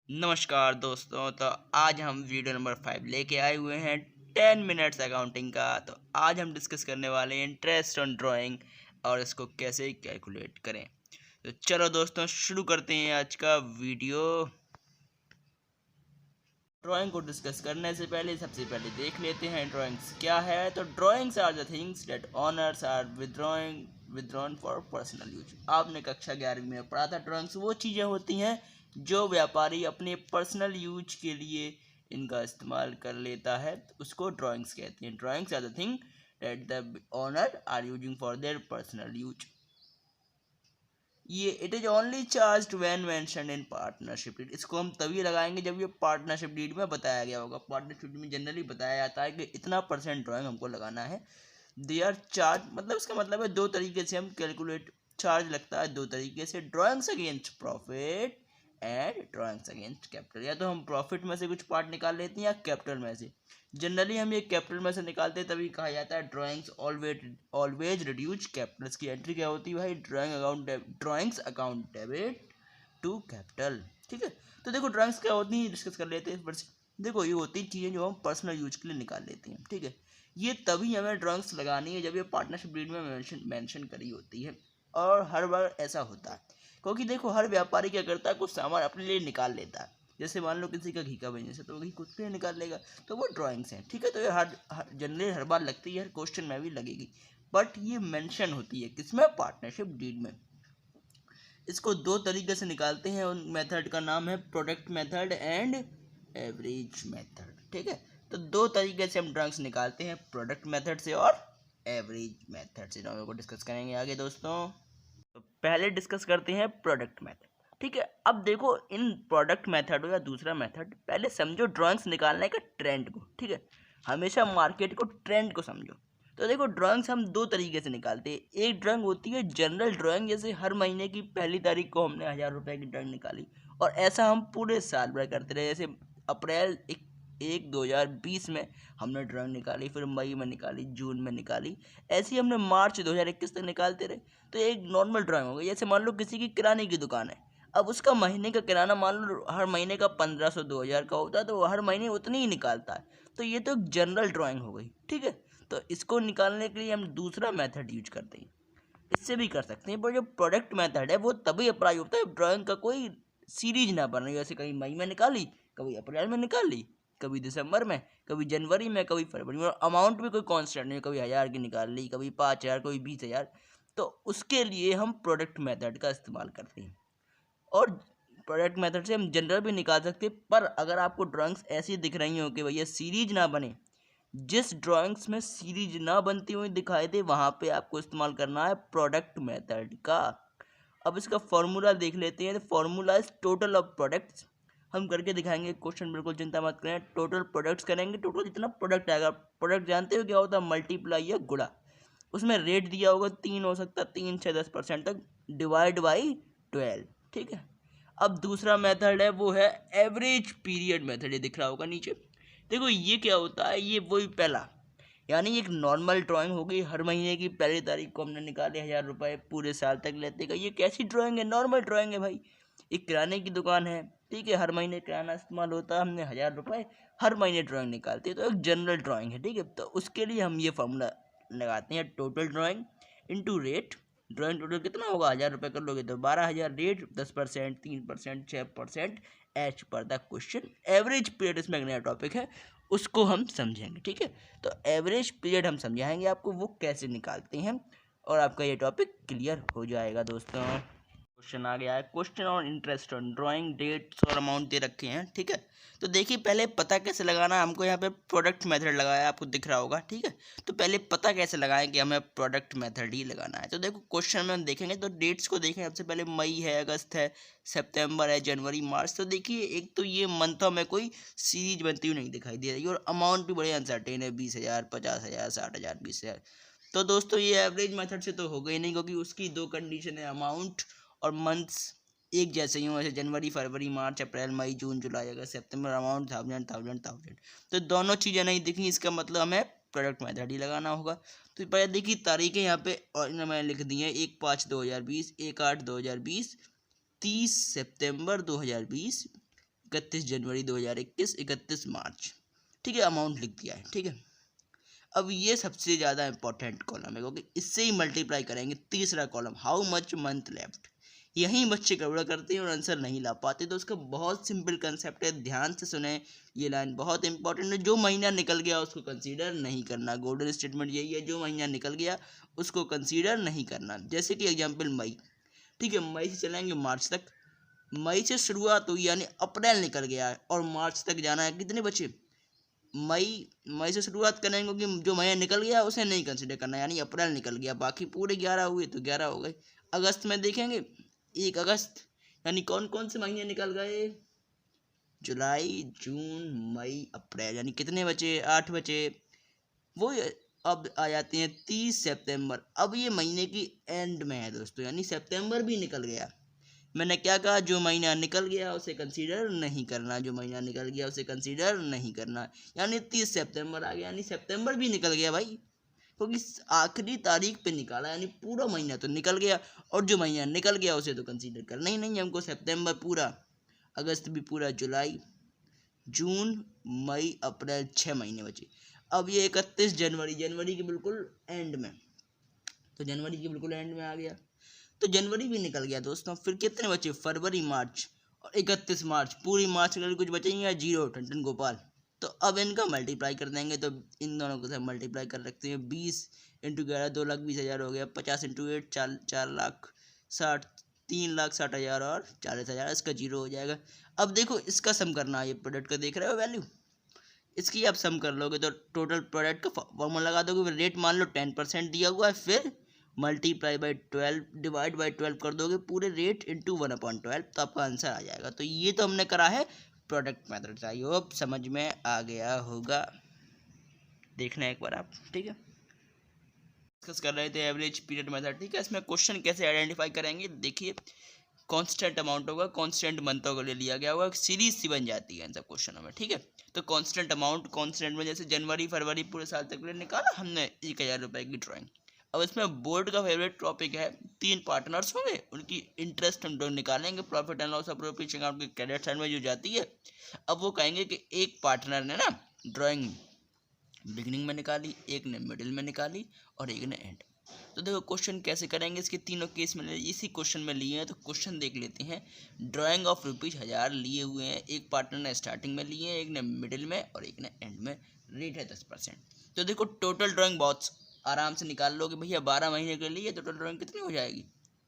नमस्कार दोस्तों। तो आज हम वीडियो नंबर 5 लेके आए हुए हैं 10 मिनट्स अकाउंटिंग का। तो आज हम डिस्कस करने वाले हैं इंटरेस्ट ऑन ड्राइंग और इसको कैसे कैलकुलेट करें। तो चलो दोस्तों शुरू करते हैं आज का वीडियो। ड्राइंग को डिस्कस करने से पहले सबसे पहले देख लेते हैं ड्राइंग्स क्या है। तो drawings are the things that owners are withdrawn for personal use. आपने कक्षा 11वीं में पढ़ा था ड्राइंग्स वो चीज़ें होती हैं जो व्यापारी अपने पर्सनल यूज के लिए इनका इस्तेमाल कर लेता है, तो उसको ड्राइंग्स कहते हैं। Drawings are the thing that the owner are using for their personal use. ये it is only charge when mentioned in partnership deed. इसको हम तभी लगाएंगे जब ये पार्टनरशिप डीड में बताया गया होगा। पार्टनरशिप डीड में जनरली बताया जाता है कि इतना % ड्राइंग हमको लगाना है। दे आर चार्ज, मतलब इसका मतलब है दो तरीके से हम कैलकुलेट, चार्ज लगता है दो तरीके से, drawings against profit and drawings against capital. या तो हम प्रॉफिट में से कुछ पार्ट निकाल लेते हैं या कैपिटल में से। जनरली हम ये कैपिटल में से निकालते हैं, तभी कहा जाता है ड्राइंग्स ऑलवेज रिड्यूस कैपिटल। की एंट्री क्या होती है भाई? Drawings account debit to capital. ठीक है, तो देखो ड्राइंग्स क्या होती है डिस्कस कर लेते हैं फिर से। देखो ये होती चीज़ें जो हम पर्सनल यूज के लिए निकाल लेते हैं। ठीक है, ये तभी हमें ड्राइंग्स लगानी है जब ये पार्टनरशिप डीड में मेंशन करी होती है। और हर बार ऐसा होता है क्योंकि देखो हर व्यापारी क्या करता है, कुछ सामान अपने लिए निकाल लेता है। जैसे मान लो किसी का घी का बिजनेस है तो वो घी खुद के लिए निकाल लेगा, तो वो ड्राइंग्स हैं। ठीक है, तो ये जनरली हर बार लगती है, हर क्वेश्चन में भी लगेगी। बट ये मेंशन होती है किसमें? पार्टनरशिप डीड में। इसको दो तरीके से निकालते हैं। उन मेथड का नाम है product method and average method. ठीक है, तो दो तरीके से हम ड्राइंग्स निकालते हैं, प्रोडक्ट मेथड से और एवरेज मेथड से। दोनों को डिस्कस करेंगे आगे दोस्तों। तो पहले डिस्कस करते हैं प्रोडक्ट मेथड। ठीक है, अब देखो इन प्रोडक्ट मेथड हो या दूसरा मेथड, पहले समझो ड्राइंग्स निकालने का ट्रेंड को। ठीक है, हमेशा मार्केट को, ट्रेंड को समझो। तो देखो ड्राइंग्स हम दो तरीके से निकालते हैं। एक ड्राइंग होती है जनरल ड्राइंग, जैसे हर महीने की पहली तारीख को हमने 1000 रुपये की ड्राइंग निकाली और ऐसा हम पूरे साल भर करते रहे। जैसे अप्रैल 1 2020 में हमने ड्राइंग निकाली, फिर मई में निकाली, जून में निकाली, ऐसे ही हमने मार्च 2021 तक निकालते रहे। तो एक नॉर्मल ड्राइंग हो गई। जैसे मान लो किसी की किराने की दुकान है, अब उसका महीने का किराना मान लो हर महीने का 1500 2000 का होता है, तो वो हर महीने उतनी ही निकालता है। तो ये तो एक जनरल ड्राइंग हो गई। ठीक है, तो इसको निकालने के लिए हम दूसरा मेथड यूज करते हैं। इससे भी कर सकते हैं, पर जो प्रोडक्ट मेथड है वो तभी अप्लाई होता है ड्राइंग का कोई सीरीज ना बने। जैसे कभी मई में निकाली, कभी अप्रैल में निकाली, कभी दिसंबर में, कभी जनवरी में, कभी फरवरी में। और अमाउंट भी कोई कांस्टेंट नहीं, कभी 1000 की निकाल ली, कभी 5000, कभी 20000। तो उसके लिए हम प्रोडक्ट मेथड का इस्तेमाल करते हैं। और प्रोडक्ट मेथड से हम जनरल भी निकाल सकते हैं। पर अगर आपको ड्राइंग्स ऐसी दिख रही हो कि भैया सीरीज ना बने, जिस ड्राइंग्स में सीरीज ना बनती हुई दिखाई दे, वहाँ पे आपको इस्तेमाल करना है प्रोडक्ट मेथड का। अब इसका फॉर्मूला देख लेते हैं। Formula is total of products. हम करके दिखाएंगे क्वेश्चन, बिल्कुल चिंता मत करें। टोटल प्रोडक्ट्स करेंगे, टोटल जितना प्रोडक्ट आएगा। प्रोडक्ट जानते हो क्या होता है? मल्टीप्लाई या गुणा। उसमें रेट दिया होगा 3 हो सकता है, 3 6 10% तक, डिवाइड बाई 12। ठीक है, अब दूसरा मेथड है वो है एवरेज पीरियड मेथड। ये दिख रहा होगा नीचे। देखो ये क्या होता है, ये वही पहला, यानी एक नॉर्मल ड्राइंग हो गई। हर महीने की पहली तारीख को हमने निकाले 1000 रुपये, पूरे साल तक लेते गए। ये कैसी ड्राइंग है? नॉर्मल ड्राइंग है भाई। एक किराने की दुकान है, ठीक है, हर महीने किराना इस्तेमाल होता है, हमने 1000 रुपये हर महीने ड्राइंग निकालती है, तो एक जनरल ड्राइंग है। ठीक है, तो उसके लिए हम ये फॉर्मूला लगाते हैं, total drawing into rate. Drawing total कितना होगा? 1000 रुपये कर लोगे तो 12000, rate 10%, 3%, 6%, as per the question. Average period इसमें एक नया टॉपिक है, उसको हम समझेंगे। ठीक है, तो एवरेज पीरियड हम समझाएंगे आपको वो कैसे निकालते हैं, और आपका ये टॉपिक क्लियर हो जाएगा दोस्तों। क्वेश्चन आ गया है, question on interest on drawing, dates और अमाउंट दे रखे हैं। ठीक है, तो देखिए पहले पता कैसे लगाना है हमको। यहाँ पे प्रोडक्ट मेथड लगाया, आपको दिख रहा होगा। ठीक है, तो पहले पता कैसे लगाएं कि हमें प्रोडक्ट मेथड ही लगाना है। तो देखो क्वेश्चन में हम देखेंगे तो डेट्स को देखें। सबसे पहले मई है, अगस्त है, सितंबर है, जनवरी, मार्च। तो देखिए एक तो ये मंथों में कोई सीरीज बनती हुई नहीं दिखाई दे रही, और अमाउंट भी बड़े अनसर्टेन है, 20000, 50000, 60000, 20000। तो दोस्तों ये एवरेज मेथड से तो हो गई नहीं, क्योंकि उसकी दो कंडीशन है, अमाउंट और मंथ्स एक जैसे ही हो। जैसे जनवरी, फरवरी, मार्च, अप्रैल, मई, जून, जुलाई, अगस्त, सितंबर, अमाउंट 1000। तो दोनों चीज़ें नहीं दिखी, इसका मतलब हमें प्रोडक्ट मेथड ही लगाना होगा। तो पहले देखिए तारीखें यहाँ पे और मैंने लिख दी हैं, 1/5/2020, 1/8/2020, 30 सितंबर 2020, 31 जनवरी 2021, 31 मार्च, ठीक है, अमाउंट लिख दिया है, ठीक है। अब ये सबसे ज़्यादा इंपॉर्टेंट कॉलम है क्योंकि इससे ही मल्टीप्लाई करेंगे। तीसरा column, how much month left, यहीं बच्चे गड़बड़ करते हैं और आंसर नहीं ला पाते। तो उसका बहुत सिंपल कंसेप्ट है, ध्यान से सुने, ये लाइन बहुत इंपॉर्टेंट है। जो महीना निकल गया उसको कंसीडर नहीं करना, गोल्डन स्टेटमेंट यही है, जो महीना निकल गया उसको कंसीडर नहीं करना। जैसे कि एग्जाम्पल मई, ठीक है, मई से चलेंगे मार्च तक, मई से शुरुआत हुई यानी अप्रैल निकल गया है और मार्च तक जाना है, कितने बचे, मई से शुरुआत करेंगे क्योंकि जो महीना निकल गया उसे नहीं कंसिडर करना, यानी अप्रैल निकल गया, बाकी पूरे 11 हुए तो 11 हो गए। अगस्त में देखेंगे 1 अगस्त, यानी कौन कौन से महीने निकल गए, जुलाई, जून, मई, अप्रैल, यानी कितने बचे, 8 बचे। वो अब आ जाते हैं 30 सितंबर, अब ये महीने की एंड में है दोस्तों, यानी सितंबर भी निकल गया। मैंने क्या कहा, जो महीना निकल गया उसे कंसीडर नहीं करना, जो महीना निकल गया उसे कंसीडर नहीं करना, यानी 30 सितंबर आ गया, यानी सितंबर भी निकल गया भाई, क्योंकि आखिरी तारीख पे निकाला, यानी पूरा महीना तो निकल गया और जो महीना निकल गया उसे तो कंसीडर करना ही नहीं हमको। सितंबर पूरा, अगस्त भी पूरा, जुलाई, जून, मई, अप्रैल, 6 महीने बचे। अब ये 31 जनवरी, जनवरी के बिल्कुल एंड में, तो जनवरी के बिल्कुल एंड में आ गया, तो जनवरी भी निकल गया दोस्तों। फिर कितने बचे, फरवरी, मार्च और 31 मार्च, पूरी मार्च के कुछ बचेंगे या जीरो, टन गोपाल। तो अब इनका मल्टीप्लाई कर देंगे, तो इन दोनों को सब मल्टीप्लाई कर रखते हैं। 20 इंटू 11 2,20,000 हो गया, 50 इंटू 8 4 लाख 60, 3,60,000 और 40,000, इसका जीरो हो जाएगा। अब देखो इसका सम करना है, ये प्रोडक्ट का देख रहे हो वैल्यू, इसकी आप सम कर लोगे तो टोटल प्रोडक्ट का फॉर्मूला लगा दोगे, रेट मान लो 10% दिया हुआ है, फिर मल्टीप्लाई बाई 12 डिवाइड बाई 12 कर दोगे, पूरे रेट इंटू 1/12, तो आपका आंसर आ जाएगा। तो ये तो हमने करा है प्रोडक्ट मेथड, आई होप समझ में आ गया होगा, देखना एक बार आप, ठीक है। डिस्कस कर रहे थे एवरेज पीरियड मेथड, ठीक है। इसमें क्वेश्चन कैसे आइडेंटिफाई करेंगे, देखिए कांस्टेंट अमाउंट होगा, कांस्टेंट मंथों को ले लिया गया होगा, सीरीज सी बन जाती है इन सब क्वेश्चनों में, ठीक है। तो कांस्टेंट अमाउंट, कांस्टेंट में जैसे जनवरी फरवरी पूरे साल तक ले निकाला हमने 1,000 रुपये की ड्राइंग। अब इसमें बोर्ड का फेवरेट टॉपिक है, 3 पार्टनर्स होंगे, उनकी इंटरेस्ट हम लोग निकालेंगे, profit and loss appropriation account के क्रेडिट साइड में जो जाती है। अब वो कहेंगे कि एक पार्टनर ने ना ड्राइंग बिगिनिंग में निकाली, एक ने मिडिल में निकाली और एक ने एंड। तो देखो क्वेश्चन कैसे करेंगे, इसके तीनों केस में इसी क्वेश्चन में लिए हैं, तो क्वेश्चन देख लेते हैं। ड्राइंग ऑफ ₹1000 लिए हुए हैं, एक पार्टनर ने स्टार्टिंग में लिए हैं, एक ने मिडिल में और एक ने एंड में, रेट है 10%। तो देखो टोटल ड्राइंग बहुत आराम से निकाल लो कि भैया 12 महीने के लिए टोटल ड्राइंग कितनी हो जाएगी,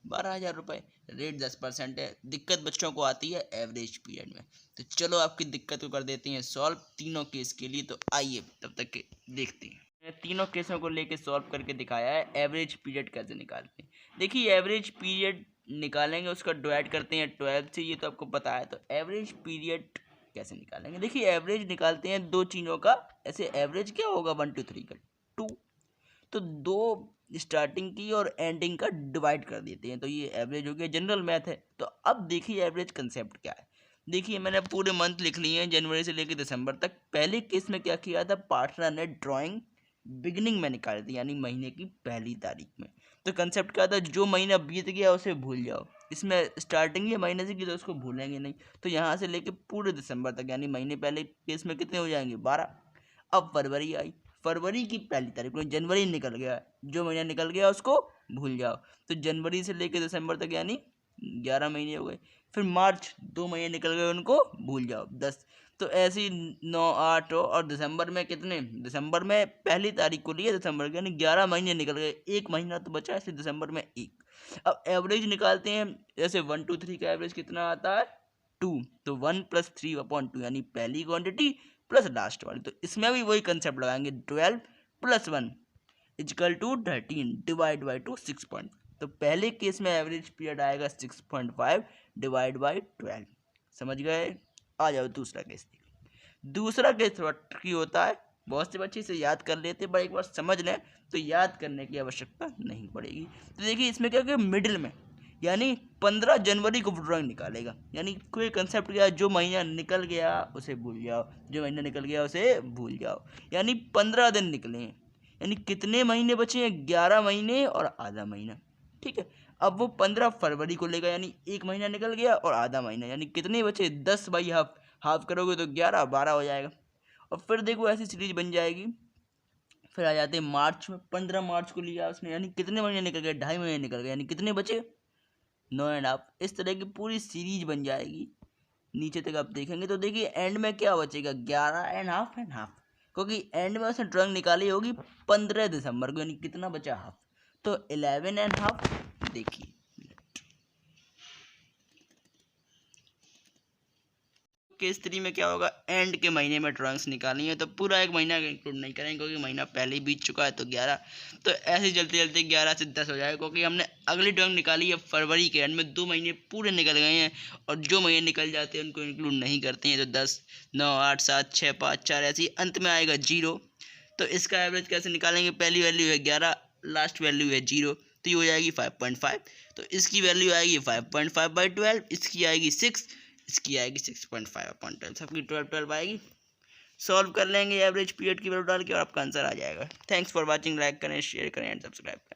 12,000 रुपये, रेट 10% है। दिक्कत बच्चों को आती है एवरेज पीरियड में, तो चलो आपकी दिक्कत को कर देते हैं सॉल्व तीनों केस के लिए। तो आइए तब तक के देखते हैं, तीनों केसों को लेके सॉल्व करके दिखाया है एवरेज पीरियड कैसे निकालते हैं। देखिए एवरेज पीरियड निकालेंगे, उसका डिवाइड करते हैं 12 से, ये तो आपको पता है। तो एवरेज पीरियड कैसे निकालेंगे, देखिए एवरेज निकालते हैं दो चीज़ों का, ऐसे एवरेज क्या होगा 1 2 3 का 2, तो दो स्टार्टिंग की और एंडिंग का डिवाइड कर देते हैं, तो ये एवरेज हो गया, जनरल मैथ है। तो अब देखिए एवरेज कंसेप्ट क्या है, देखिए मैंने पूरे मंथ लिख लिए हैं जनवरी से लेकर दिसंबर तक। पहले केस में क्या किया था, पार्टनर ने ड्राइंग बिगिनिंग में निकाल दी, यानी महीने की पहली तारीख में। तो कंसेप्ट क्या था, जो महीना बीत गया उसे भूल जाओ, इसमें स्टार्टिंग ही महीने से की तो उसको भूलेंगे नहीं, तो यहाँ से लेके पूरे दिसंबर तक, यानी महीने पहले केस में कितने हो जाएंगे 12। अब फरवरी आई, फरवरी की पहली तारीख में, जनवरी निकल गया, जो महीना निकल गया उसको भूल जाओ, तो जनवरी से लेकर दिसंबर तक यानी 11 महीने हो गए। फिर मार्च 2 महीने निकल गए, उनको भूल जाओ 10। तो ऐसे ही 9 8 और दिसंबर में कितने, दिसंबर में पहली तारीख को लिए दिसंबर के, यानी 11 महीने निकल गए, एक महीना तो बचा, इसलिए दिसंबर में 1। अब एवरेज निकालते हैं, जैसे 1 2 3 का एवरेज कितना आता है 2, तो 1 + 3/2, यानी पहली क्वांटिटी प्लस लास्ट वाली। तो इसमें भी वही कंसेप्ट लगाएंगे, 12 + 1 = 13 डिवाइड बाई 2 6 पॉइंट। तो पहले केस में एवरेज पीरियड आएगा 6.5 डिवाइड बाई 12, समझ गए। आ जाओ दूसरा केस। दूसरा केस थोड़ा ट्रिकी होता है, बहुत से बच्चे इसे याद कर लेते, पर एक बार समझ लें तो याद करने की आवश्यकता नहीं पड़ेगी। तो देखिए इसमें क्या क्या, मिडिल में यानी 15 जनवरी को ड्राइंग निकालेगा, यानी कोई कंसेप्ट क्या, जो महीना निकल गया उसे भूल जाओ, जो महीना निकल गया उसे भूल जाओ, यानी 15 दिन निकले हैं, यानी कितने महीने बचे हैं, 11 महीने और आधा महीना, ठीक है। अब वो 15 फरवरी को लेगा, यानी एक महीना निकल गया और आधा महीना, यानी कितने बचे 10/2, हाफ करोगे तो 11 12 हो जाएगा। और फिर देखो ऐसी सीरीज बन जाएगी। फिर आ जाते हैं मार्च में, 15 मार्च को लिया उसने, यानी कितने महीने निकल गए, 2.5 महीने निकल गए, यानी कितने बचे, 9.5। इस तरह की पूरी सीरीज बन जाएगी। नीचे तक आप देखेंगे तो देखिए एंड में क्या बचेगा, 11.5 एंड हाफ, क्योंकि एंड में उसने ड्राइंग निकाली होगी 15 दिसंबर को, यानी कितना बचा, हाफ। तो 11.5 देखिए। केस 3 में क्या होगा, एंड के महीने में ड्राइंग्स निकालनी है, तो पूरा एक महीना इंक्लूड नहीं करेंगे क्योंकि महीना पहले ही बीत चुका है। तो 11, तो ऐसे चलते चलते 11 से 10 हो जाएगा, क्योंकि हमने अगली ड्राइंग निकाली है फरवरी के एंड में, 2 महीने पूरे निकल गए हैं, और जो महीने निकल जाते हैं उनको इंक्लूड नहीं करते हैं। तो 10, 9, 8, 7, 6, 5, 4, ऐसे ही अंत में आएगा 0। तो इसका एवरेज कैसे निकालेंगे, पहली वैल्यू है 11, लास्ट वैल्यू है 0, तो ये हो जाएगी 5.5। तो इसकी वैल्यू आएगी 5.5/12, इसकी आएगी 6, इसकी आएगी 6.5/12, सबकी 12 आएगी। सॉल्व कर लेंगे एवरेज पीरियड की वैल्यू डाल के और आपका आंसर आ जाएगा। थैंक्स फॉर वाचिंग, लाइक करें, शेयर करें एंड सब्सक्राइब करें।